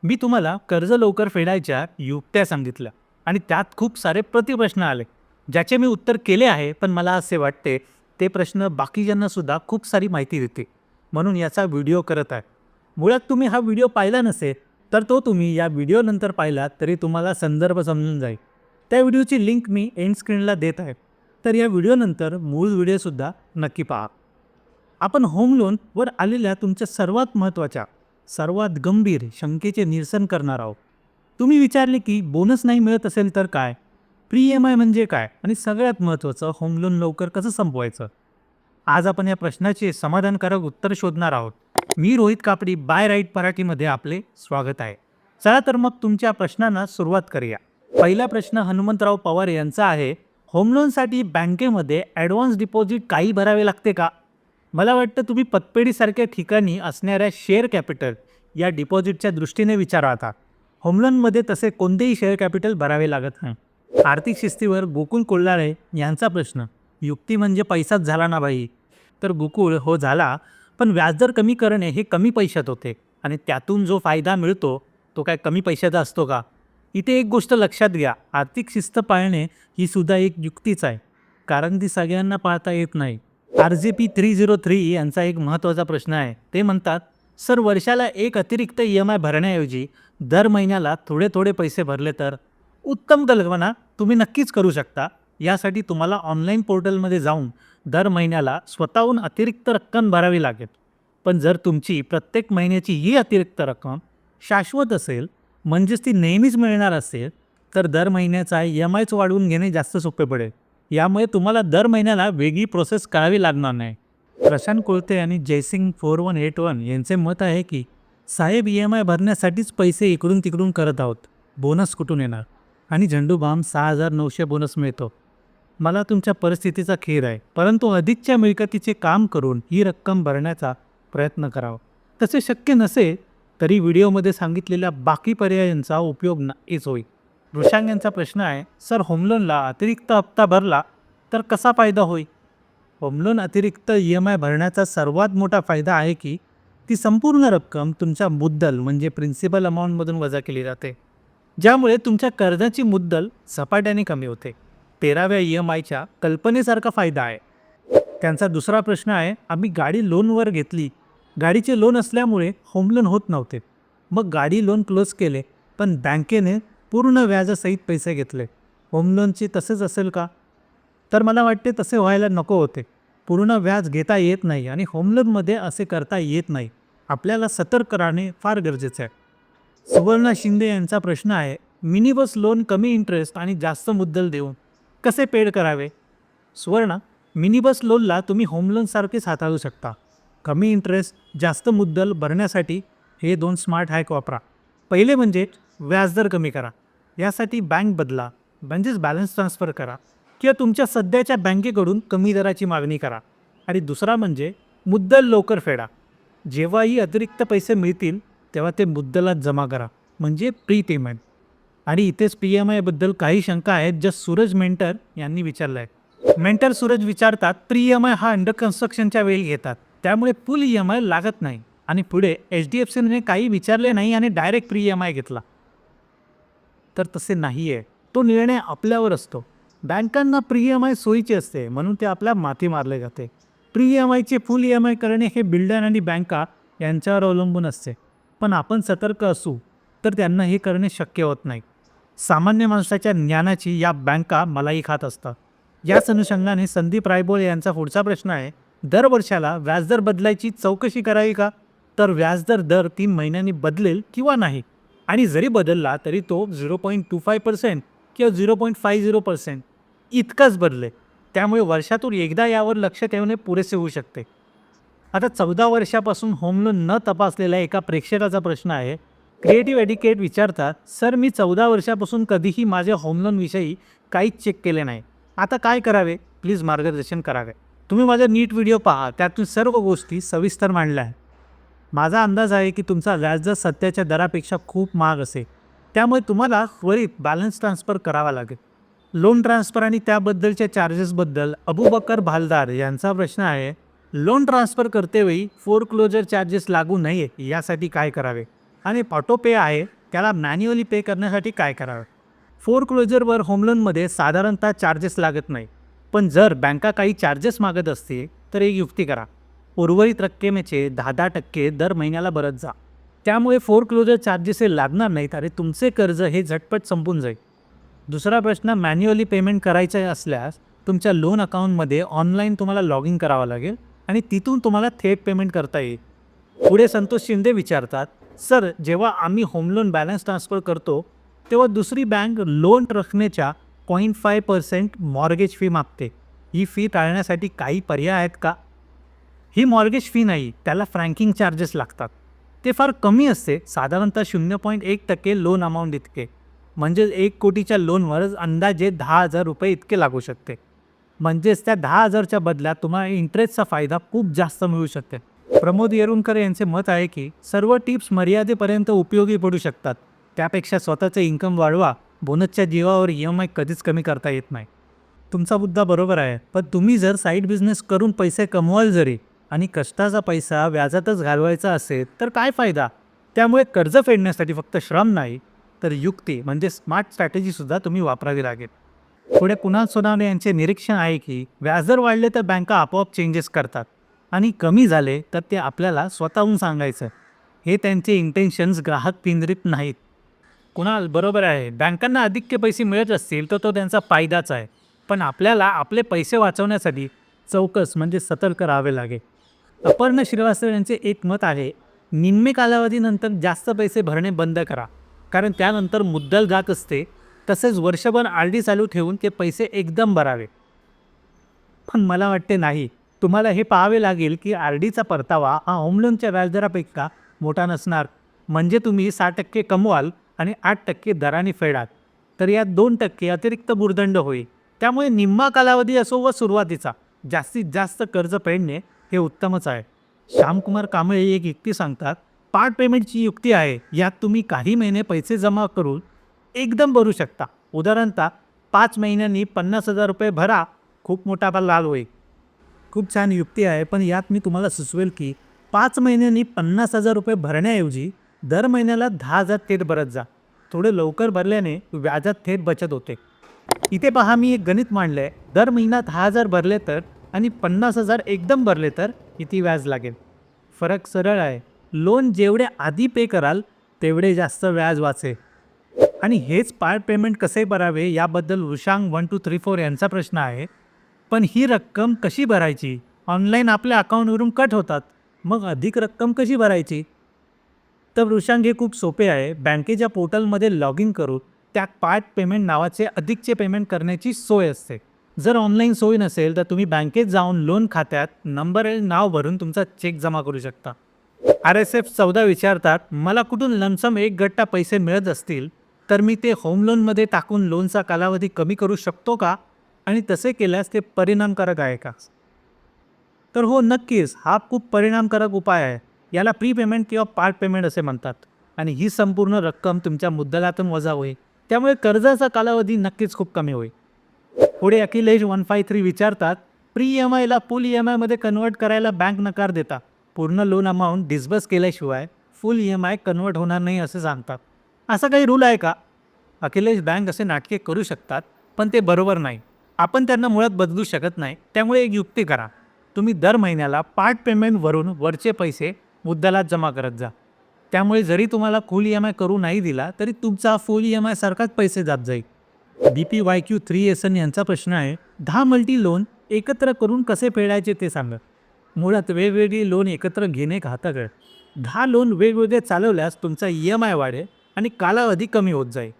मी तुम्हाला कर्ज लवकर फेडायच्या युक्त्या सांगितल्या आणि त्यात खूप सारे प्रतिप्रश्न आले, ज्याचे मी उत्तर केले आहे, पण मला असे वाटते ते प्रश्न बाकीच्यांना सुद्धा खूप सारी माहिती देते. म्हणून याचा व्हिडिओ करत आहे. मुळात तुम्ही हा व्हिडिओ पाहिला नसेल, तर तो तुम्ही या व्हिडिओनंतर पाहिलात तरी तुम्हाला संदर्भ समजून जाईल. त्या व्हिडिओची लिंक मी एंड स्क्रीनला देत आहे. तर या व्हिडिओनंतर मूळ व्हिडिओसुद्धा नक्की पहा. आपण होम लोनवर आलेल्या तुमच्या सर्वात महत्त्वाच्या, सर्वात गंभीर शंकेचे निरसन करणार आहोत. तुम्ही विचारले की बोनस नाही मिळत असेल तर काय? प्री एम आय म्हणजे काय? आणि सगळ्यात महत्त्वाचं, होम लोन लवकर कसं संपवायचं? आज आपण या प्रश्नाचे समाधानकारक उत्तर शोधणार आहोत. मी रोहित कापडी बाय राईट मराठीमध्ये आपले स्वागत आहे. चला तर मग तुमच्या प्रश्नांना सुरुवात करूया. पहिला प्रश्न हनुमंतराव पवार यांचा आहे. होम लोनसाठी बँकेमध्ये ॲडव्हान्स डिपॉझिट काही भरावे लागते का? मला वाटतं तुम्ही पतपेढीसारख्या ठिकाणी असणाऱ्या शेअर कॅपिटल या डिपॉझिटच्या दृष्टीने विचारा आता. होम लोनमध्ये तसे कोणतेही शेअर कॅपिटल भरावे लागत नाही. आर्थिक शिस्तीवर गोकुळ कोल्हाळे यांचा प्रश्न. युक्ती म्हणजे पैसाच झाला ना बाई. तर गोकुळ, हो झाला, पण व्याजदर कमी करणे हे कमी पैशात होते आणि त्यातून जो फायदा मिळतो तो काय कमी पैशाचा असतो का? इथे एक गोष्ट लक्षात घ्या, आर्थिक शिस्त पाळणे ही सुद्धा एक युक्तीच आहे, कारण ती सगळ्यांना पाळता येत नाही. RJP 303 यांचा एक महत्त्वाचा प्रश्न आहे. ते म्हणतात, सर वर्षाला एक अतिरिक्त EMI भरण्याऐवजी दर महिन्याला थोडे थोडे पैसे भरले तर? उत्तम कल्पना, तुम्ही नक्कीच करू शकता. यासाठी तुम्हाला ऑनलाईन पोर्टलमध्ये जाऊन दर महिन्याला स्वतःहून अतिरिक्त रक्कम भरावी लागेल. पण जर तुमची प्रत्येक महिन्याची ही अतिरिक्त रक्कम शाश्वत असेल, म्हणजेच ती नेहमीच मिळणार असेल, तर दर महिन्याचा EMIच वाढवून घेणे जास्त सोपे पडेल. यामुळे तुम्हाला दर महिन्याला वेगळी प्रोसेस करावी लागणार नाही. प्रशांत कोळते आणि जयसिंग 4181 यांचे मत आहे की साहेब EMI भरण्यासाठीच पैसे इकडून तिकडून करत आहोत, बोनस कुठून येणार? आणि झंडूबाम 6,900 बोनस मिळतो. मला तुमच्या परिस्थितीचा खेद आहे, परंतु अधिकच्या मिळकतीचे काम करून ही रक्कम भरण्याचा प्रयत्न करावा. तसे शक्य नसेल तरी व्हिडिओमध्ये सांगितलेल्या बाकी पर्यायांचा उपयोग नक्कीच होईल. वृषांग यांचा प्रश्न आहे, सर होम लोनला अतिरिक्त हप्ता भरला तर कसा फायदा होईल? होम लोन अतिरिक्त EMI भरण्याचा सर्वात मोठा फायदा आहे की ती संपूर्ण रक्कम तुमच्या मुद्दल म्हणजे प्रिन्सिपल अमाऊंटमधून वजा केली जाते, ज्यामुळे तुमच्या कर्जाची मुद्दल झपाट्याने कमी होते. 13व्या EMIच्या कल्पनेसारखा फायदा आहे. त्यांचा दुसरा प्रश्न आहे, आम्ही गाडी लोनवर घेतली. गाडीचे लोन असल्यामुळे होम लोन होत नव्हते. मग गाडी लोन क्लोज केले, पण बँकेने पूर्ण व्याजासहित पैसे घेतले. होम लोनचे तसेच असेल का? तर मला वाटते तसे व्हायला नको होते. पूर्ण व्याज घेता येत नाही आणि होम लोनमध्ये असे करता येत नाही. आपल्याला सतर्क राहणे फार गरजेचे आहे. सुवर्णा शिंदे यांचा प्रश्न आहे, मिनी बस लोन कमी इंटरेस्ट आणि जास्त मुद्दल देऊन कसे पेड करावे? सुवर्णा, मिनी बस लोनला तुम्ही होम लोनसारखेच हाताळू शकता. कमी इंटरेस्ट, जास्त मुद्दल भरण्यासाठी हे 2 स्मार्ट हॅक वापरा. पहिले म्हणजे व्याजदर कमी करा. यासाठी बँक बदला, म्हणजेच बॅलन्स ट्रान्सफर करा किंवा तुमच्या सध्याच्या बँकेकडून कमी दराची मागणी करा. आणि दुसरा म्हणजे मुद्दल लवकर फेडा. जेव्हाही अतिरिक्त पैसे मिळतील तेव्हा ते मुद्दलात जमा करा, म्हणजे प्री पेमेंट. आणि इथेच PMI बद्दल काही शंका आहेत, ज्या सूरज मेंटर यांनी विचारलं आहे. मेंटर सूरज विचारतात, प्री EMI हा अंडर कन्स्ट्रक्शनच्या वेळी घेतात, त्यामुळे फुल EMI लागत नाही. आणि पुढे HDFCने काही विचारले नाही आणि डायरेक्ट प्री EMI घेतला. तर तसे नाही आहे. तो निर्णय आपल्यावर असतो. बँकांना प्री EMI सोयीची असते, म्हणून ते आपल्या माथी मारले जाते. प्री EMIचे फुल EMI करणे हे बिल्डर आणि बँका यांच्यावर अवलंबून असते. पण आपण सतर्क असू तर त्यांना हे करणे शक्य होत नाही. सामान्य माणसाच्या ज्ञानाची या बँका मलाही खात असतात. याच अनुषंगाने संदीप रायबोळे यांचा पुढचा प्रश्न आहे, दर वर्षाला व्याजदर बदलायची चौकशी करावी का? तर व्याजदर दर 3 महिन्यांनी बदलेल किंवा नाही, आणि जरी बदलला तरी तो 0.25% किंवा 0.50% इतकाच बदले. त्यामुळे वर्षातून एकदा यावर लक्ष ठेवणे पुरेसे होऊ शकते. आता 14 वर्षापासून होम लोन न तपासलेल्या एका प्रेक्षकाचा प्रश्न आहे. क्रिएटिव्ह एडिकेट विचारतात, सर मी 14 वर्षापासून कधीही माझ्या होम लोनविषयी काहीच चेक केले नाही. आता काय करावे? प्लीज मार्गदर्शन करावे. तुम्ही माझा नीट व्हिडिओ पहा, त्यातून सर्व गोष्टी सविस्तर मांडल्या आहेत. माझा अंदाज आहे की तुमचा व्याजदर सध्याच्या दरापेक्षा खूप महाग असेल, त्यामुळे तुम्हाला त्वरित बॅलन्स ट्रान्सफर करावा लागेल. लोन ट्रान्सफर आणि त्याबद्दलच्या चार्जेसबद्दल अबूबकर भालदार यांचा प्रश्न आहे, लोन ट्रान्सफर करतेवेळी फोरक्लोजर चार्जेस लागू नये यासाठी काय करावे? आणि ऑटो पे आहे त्याला मॅन्युअली पे करण्यासाठी काय करावं? फोरक्लोजरवर होम लोनमध्ये साधारणतः चार्जेस लागत नाही. पण जर बँका काही चार्जेस मागत असतील तर एक युक्ती करा. उर्वरित रक्कमेचे 10% दर महिन्याला भरत जा. त्यामुळे फोरक्लोजर चार्जेस हे लागणार नाहीत आणि तुमचे कर्ज हे झटपट संपून जाईल. दुसरा प्रश्न, मॅन्युअली पेमेंट करायचे असल्यास तुमच्या लोन अकाउंटमध्ये ऑनलाईन तुम्हाला लॉग इन करावं लागेल आणि तिथून तुम्हाला थेट पेमेंट करता येईल. पुढे संतोष शिंदे विचारतात, सर जेव्हा आम्ही होम लोन बॅलन्स ट्रान्सफर करतो तेव्हा दुसरी बँक लोन रकमेच्या 0.5% मॉर्गेज फी मागते. ही फी टाळण्यासाठी काही पर्याय आहेत का? ही मॉर्गेज फी नाही, त्याला फ्रँकिंग चार्जेस लागतात. ते फार कमी असते, साधारणतः 0.1% लोन अमाऊंट इतके. म्हणजे 1 कोटीच्या लोनवर अंदाजे 10,000 रुपये इतके लागू शकते. म्हणजेच त्या 10,000च्या बदल्यात तुम्हाला इंटरेस्टचा फायदा खूप जास्त मिळू शकते. प्रमोद येरुणकर यांचे मत आहे की सर्व टिप्स मर्यादेपर्यंत उपयोगी पडू शकतात. त्यापेक्षा स्वतःचे इन्कम वाढवा. बोनसच्या जीवावर EMI कधीच कमी करता येत नाही. तुमचा मुद्दा बरोबर आहे, पण तुम्ही जर साईड बिझनेस करून पैसे कमवाल जरी आणि कष्टाचा पैसा व्याजातच घालवायचा असेल तर काय फायदा? त्यामुळे कर्ज फेडण्यासाठी फक्त श्रम नाही तर युक्ती म्हणजे स्मार्ट स्ट्रॅटेजीसुद्धा तुम्ही वापरावी लागेल. पुढे कुणाल सोनावणे यांचे निरीक्षण आहे की व्याजदर वाढले तर बँका आपोआप चेंजेस करतात आणि कमी झाले तर ते आपल्याला स्वतःहून सांगायचं. हे त्यांचे इंटेन्शन्स ग्राहक केंद्रित नाहीत. कुणाल बरोबर आहे, बँकांना अधिक पैसे मिळत असतील तर तो त्यांचा फायदाच आहे. पण आपल्याला आपले पैसे वाचवण्यासाठी चौकस म्हणजे सतर्क राहावे लागेल. अपर्णा श्रीवास्तव यांचे एक मत आहे, निम्मे कालावधीनंतर जास्त पैसे भरणे बंद करा, कारण त्यानंतर मुद्दल जात असते. तसेच वर्षभर RD चालू ठेवून ते पैसे एकदम भरावे. पण मला वाटते नाही. तुम्हाला हे पाहावे लागेल की RDचा परतावा हा होम लोनच्या व्याजदरापेक्षा मोठा नसणार. म्हणजे तुम्ही 6% कमवाल आणि 8% दराने फेडाल तर यात 2% अतिरिक्त भुर्दंड होईल. त्यामुळे निम्मा कालावधी असो व सुरुवातीचा, जास्तीत जास्त कर्ज फेडणे हे उत्तमच आहे. श्यामकुमार कांबळे एक युक्ती सांगतात, पार्ट पेमेंटची युक्ती आहे. यात तुम्ही काही महिने पैसे जमा करून एकदम भरू शकता. उदाहरणतः 5 महिन्यांनी 50,000 रुपये भरा, खूप मोठा लाभ होईल. खूप छान युक्ती आहे, पण यात मी तुम्हाला सुचवेल की 5 महिन्यांनी 50,000 रुपये भरण्याऐवजी दर महिन्याला 10,000 थेट भरत जा. थोडे लवकर भरल्याने व्याजात थेट बचत होते. इथे पहा, मी एक गणित मांडलं आहे. दर महिना 10,000 भरले तर आणि 50,000 एकदम भरले तर किती व्याज लागेल? फरक सरळ आहे. लोन जेवढे आधी पे कराल तेवढे जास्त व्याज वाचेल. आणि हेच पार्ट पेमेंट कसे भरावे याबद्दल वृषांग 1234 यांचा प्रश्न आहे. पण ही रक्कम कशी भरायची? ऑनलाईन आपल्या अकाउंटवरून कट होतात, मग अधिक रक्कम कशी भरायची? तर वृषांग हे खूप सोपे आहे. बँकेच्या पोर्टलमध्ये लॉग इन करून त्यात पार्ट पेमेंट नावाचे अधिकचे पेमेंट करण्याची सोय असते. जर ऑनलाईन सोय नसेल तर तुम्ही बँकेत जाऊन लोन खात्यात नंबर आणि नाव भरून तुमचा चेक जमा करू शकता. RSF 14 विचारतात, मला कुठून लमसम एक गट्टा पैसे मिळत असतील तर मी ते होम लोनमध्ये टाकून लोनचा कालावधी कमी करू शकतो का? आणि तसे केल्यास ते परिणामकारक आहे का? तर हो, नक्कीच. हा खूप परिणामकारक उपाय आहे. याला प्री पेमेंट किंवा पार्ट पेमेंट असे म्हणतात. आणि ही संपूर्ण रक्कम तुमच्या मुद्दलातून वजा होईल. त्यामुळे कर्जाचा कालावधी नक्कीच खूप कमी होईल. पुढे अखिलेश 153 विचारतात, प्री EMIला फुल EMIमध्ये कन्वर्ट करायला बँक नकार देता. पूर्ण लोन अमाऊंट डिस्बर्स केल्याशिवाय फुल EMI कन्वर्ट होणार नाही असे सांगतात. असा काही रूल आहे का? अखिलेश, बँक असे नाटके करू शकतात, पण ते बरोबर नाही. आपण त्यांना मुळात बदलू शकत नाही. त्यामुळे एक युक्ती करा. तुम्ही दर महिन्याला पार्ट पेमेंटवरून वरचे पैसे मुद्दलात जमा करत जा. त्यामुळे जरी तुम्हाला फुल EMI करू नाही दिला तरी तुमचा फुल EMI सारखाच पैसे जात जाईल. DPYQ 3SN यांचा प्रश्न आहे, 10 मल्टी लोन एकत्र करून कसे फेडायचे ते सांगा. मुळात वेगवेगळी लोन एकत्र घेणे घातक आहे. 10 लोन वेगवेगळे चालवल्यास तुमचा EMI वाढेल आणि कालावधी कमी होत जाईल.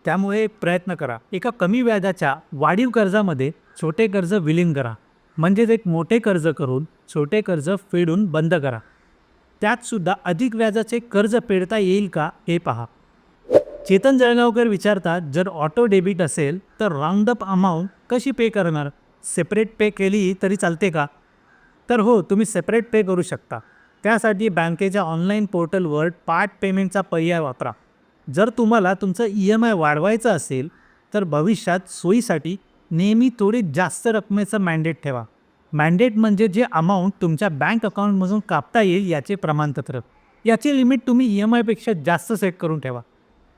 त्यामुळे एक प्रयत्न करा, एका कमी व्याजाच्या वाढीव कर्जामध्ये छोटे कर्ज विलीन करा. म्हणजेच एक मोठे कर्ज करून छोटे कर्ज फेडून बंद करा. त्यातसुद्धा अधिक व्याजाचे कर्ज फेडता येईल का हे पहा. चेतन जळगावकर विचारतात, जर ऑटो डेबिट असेल तर राऊंड अप अमाऊंट कशी पे करणार? सेपरेट पे केली तरी चालते का? तर हो, तुम्ही सेपरेट पे करू शकता. त्यासाठी बँकेच्या ऑनलाईन पोर्टलवर पार्ट पेमेंटचा पर्याय वापरा. जर तुम्हाला तुमचं EMI वाढवायचं असेल तर भविष्यात सोयीसाठी नेहमी थोडी जास्त रकमेचं मॅन्डेट ठेवा. मॅन्डेट म्हणजे जे अमाऊंट तुमच्या बँक अकाउंटमधून कापता येईल याचे प्रमाणपत्र. याची लिमिट तुम्ही EMIपेक्षा जास्त सेट करून ठेवा.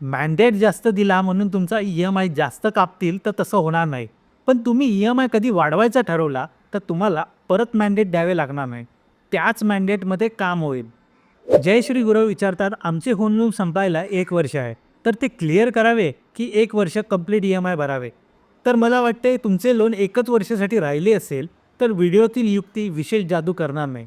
मॅन्डेट जास्त दिला म्हणून तुमचा EMI जास्त कापतील तर तसं होणार नाही. पण तुम्ही EMI कधी वाढवायचा ठरवला तर तुम्हाला परत मॅन्डेट द्यावे लागणार नाही. त्याच मॅन्डेटमध्ये काम होईल. जयश्री गुरव विचारतात, आमचे होम लोन संपायला 1 वर्ष आहे, तर ते क्लिअर करावे की 1 वर्ष कंप्लीट EMI भरावे? तर मला वाटते तुमचे लोन 1च वर्षासाठी राहिले असेल तर व्हिडिओतील युक्ती विशेष जादू करणार नाही.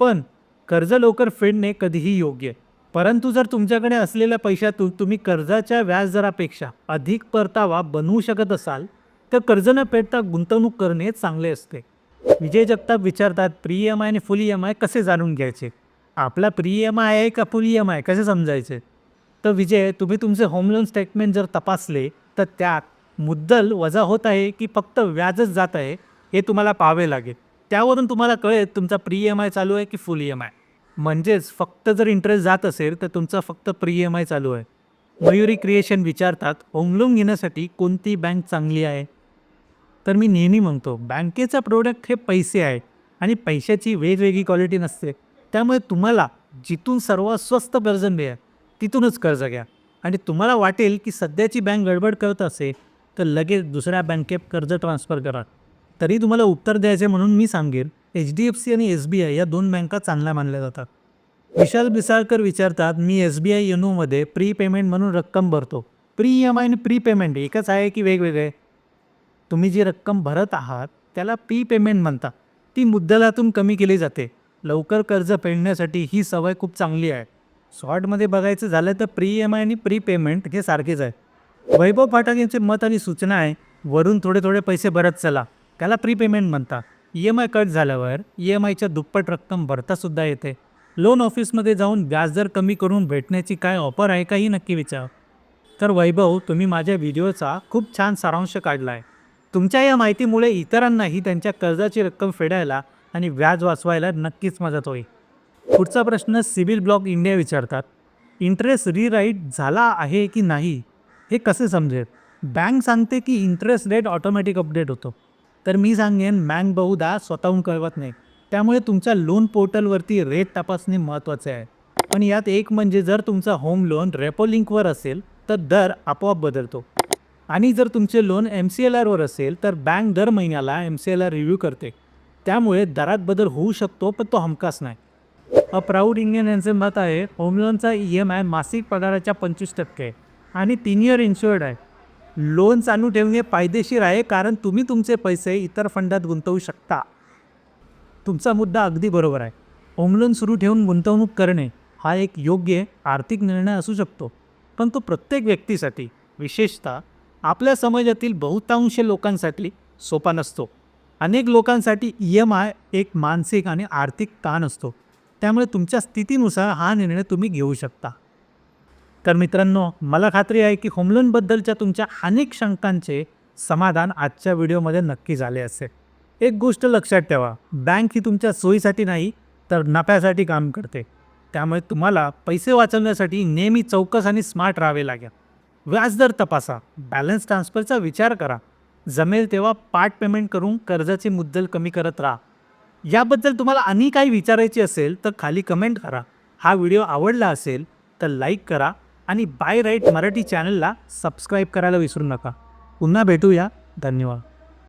पण कर्ज लवकर फेडणे कधीही योग्य आहे. परंतु जर तुमच्याकडे असलेल्या पैशातून तुम्ही कर्जाच्या व्याजदरापेक्षा अधिक परतावा बनवू शकत असाल तर कर्ज न फेडता गुंतवणूक करणे चांगले असते. विजय जगताप विचारतात, प्री EMI आणि फुल EMI कसे जाणून घ्यायचे? आपला प्री EMI आहे का फुल EMI कसे समजायचे? तर विजय, तुम्ही तुमचे होम लोन स्टेटमेंट जर तपासले तर त्यात मुद्दल वजा होत आहे की फक्त व्याजच जात आहे हे तुम्हाला पाहावे लागेल. त्यावरून तुम्हाला कळेल तुमचा प्री EMI चालू आहे की फुल EMI. म्हणजेच फक्त जर इंटरेस्ट जात असेल तर तुमचा फक्त प्री EMI चालू आहे. मयुरी क्रिएशन विचारतात, होम लोन घेण्यासाठी कोणती बँक चांगली आहे? तर मी नेहमी म्हणतो, बँकेचा प्रोडक्ट हे पैसे आहे आणि पैशाची वेगवेगळी क्वालिटी नसते. त्यामुळे तुम्हाला जिथून सर्वात स्वस्त कर्ज मिळेल तिथूनच कर्ज घ्या. आणि तुम्हाला वाटेल की सध्याची बँक गडबड करत असेल तर लगेच दुसऱ्या बँकेत कर्ज ट्रान्सफर करा. तरी तुम्हाला उत्तर द्यायचे म्हणून मी सांगेन, HDFC आणि SBI या 2 बँका चांगल्या मानल्या जातात. विशाल बिसाळकर विचारतात, मी SBI योनोमध्ये प्री पेमेंट म्हणून रक्कम भरतो. प्री EMI आणि प्री पेमेंट एकच आहे की वेगवेगळे? तुम्ही जी रक्कम भरत आहात त्याला प्री पेमेंट म्हणतात. ती मुद्दलातून कमी केली जाते. लवकर कर्ज फेडण्यासाठी ही सवय खूप चांगली आहे. शॉर्टमध्ये बघायचं झालं तर प्री EMI आणि प्री पेमेंट हे सारखेच आहे. वैभव पाठक यांचे मत आणि सूचना आहे, वरून थोडे थोडे पैसे भरत चला, त्याला प्री पेमेंट म्हणतात. EMI कट झाल्यावर EMIच्या दुप्पट रक्कम भरतासुद्धा येते. लोन ऑफिसमध्ये जाऊन व्याजदर कमी करून भेटण्याची काय ऑफर आहे का ही नक्की विचार. तर वैभव, तुम्ही माझ्या व्हिडिओचा खूप छान सारांश काढला आहे. तुमच्या या माहितीमुळे इतरांनाही त्यांच्या कर्जाची रक्कम फेडायला आणि व्याज वाचवायला नक्कीच मदत होईल. पुढचा प्रश्न सिबिल ब्लॉक इंडिया विचारतात, इंटरेस्ट रीराईट झाला आहे की नाही हे कसे समजेल? बँक सांगते की इंटरेस्ट रेट ऑटोमॅटिक अपडेट होतो. तर मी सांगेन, बँक बहुधा स्वतःहून कळवत नाही. त्यामुळे तुमच्या लोन पोर्टलवरती रेट तपासणे महत्त्वाचे आहे. पण यात एक म्हणजे, जर तुमचा होम लोन रेपो लिंकवर असेल तर दर आपोआप बदलतो. आणि जर तुमचे लोन MCLRवर असेल तर बँक दर महिन्याला MCLR रिव्ह्यू करते. त्यामुळे दरात बदल होऊ शकतो पण तो हमखास नाही. प्राऊड इंडियन यांचे मत आहे, होम लोनचा EMI मासिक पगाराच्या 25% आहे आणि 3 इयर इन्शुअर्ड आहे. लोन चालू ठेवणे फायदेशीर आहे कारण तुम्ही तुमचे पैसे इतर फंडात गुंतवू शकता. तुमचा मुद्दा अगदी बरोबर आहे. होम लोन सुरू ठेवून गुंतवणूक करणे हा एक योग्य आर्थिक निर्णय असू शकतो. पण तो प्रत्येक व्यक्तीसाठी, विशेषतः आपल्या समाजातील बहुतांश लोकांसाठी सोपा नसतो. अनेक लोकांसाठी EMI एक मानसिक आणि आर्थिक ताण असतो. त्यामुळे तुमच्या स्थितीनुसार हा निर्णय तुम्ही घेऊ शकता. तर मित्रांनो, मला खात्री आहे की होम लोनबद्दलच्या तुमच्या अनेक शंकांचे समाधान आजच्या व्हिडिओमध्ये नक्की झाले असेल. एक गोष्ट लक्षात ठेवा, बँक ही तुमच्या सोयीसाठी नाही तर नफ्यासाठी काम करते. त्यामुळे तुम्हाला पैसे वाचवण्यासाठी नेहमी चौकस आणि स्मार्ट राहावे लागेल. व्याजदर तपासा, बॅलन्स ट्रान्सफरचा विचार करा, जमेल तेव्हा पार्ट पेमेंट करून कर्जाचे मुद्दल कमी करत राहा. याबद्दल तुम्हाला आणि काही विचारायचे असेल तर खाली कमेंट करा. हा व्हिडिओ आवडला असेल तर लाईक करा आणि बाय राईट मराठी चॅनलला सबस्क्राईब करायला विसरू नका. पुन्हा भेटूया. धन्यवाद.